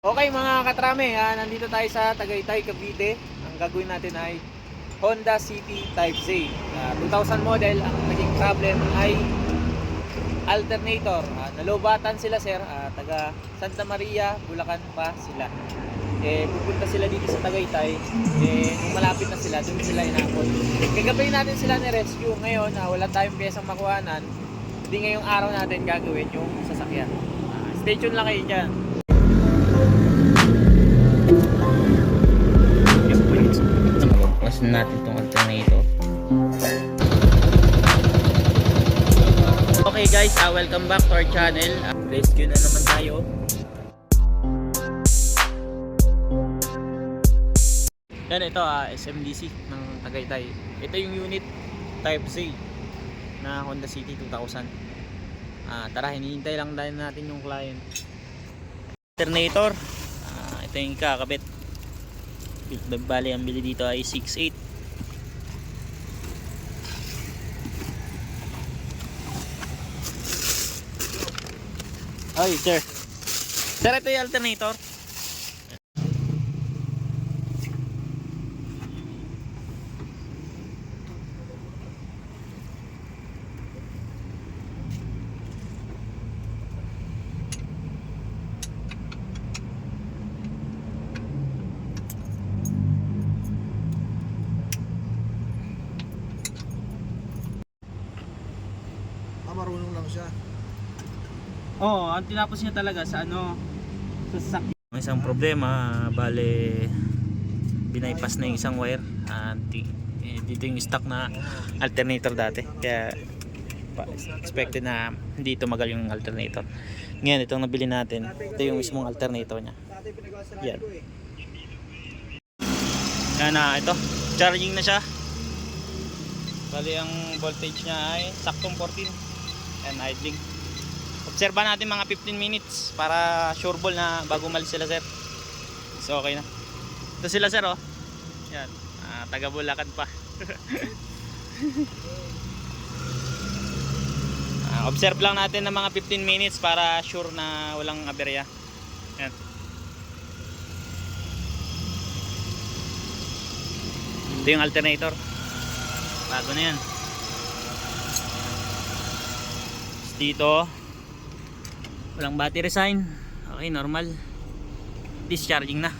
Okay mga katrame, nandito tayo sa Tagaytay, Cavite. Ang gagawin natin ay Honda City Type Z. 2000 model. Ang naging problem ay alternator. Nalobatan sila sir, taga Santa Maria, Bulacan pa sila. Pupunta sila dito sa Tagaytay. Nung malapit na sila, doon sila inakot. Kagabihin natin sila ni rescue. Ngayon, wala tayong pyesang makuhanan. Hindi ngayong araw natin gagawin yung sasakyan. Stay tuned lang kayo dyan. Pasin natin itong alternator. Okay guys, welcome back to our channel. Rescue na naman tayo. Yan, ito SMDC ng Tagaytay. Ito yung unit Type Z na Honda City 2000. Tara, hinihintay lang dahil natin yung client. Alternator, ito yung kakabit. Bali ang bili dito ay 6.8. Ay sir, sir, ito yung alternator. Marunong lang siya. Oo, ang tinapos niya talaga sa sa sasakyan. May isang problema, bale binaypass na yung isang wire. Dito yung stock na alternator dati. Kaya expected na hindi tumagal yung alternator. Ngayon, itong nabili natin, ito yung mismong alternator niya. Yan. Yan na, ito. Charging na siya. Bali ang voltage niya ay saktong 14. And idling. Obserba natin mga 15 minutes para sure ball na bago umalis sila sir. So okay na. Ito sila sir oh. Yan. Taga Bulacan pa. Observe lang natin ng mga 15 minutes para sure na walang aberya. Yan. Ito yung alternator. Bago na yan. Dito walang battery sign. Okay, normal. Discharging na.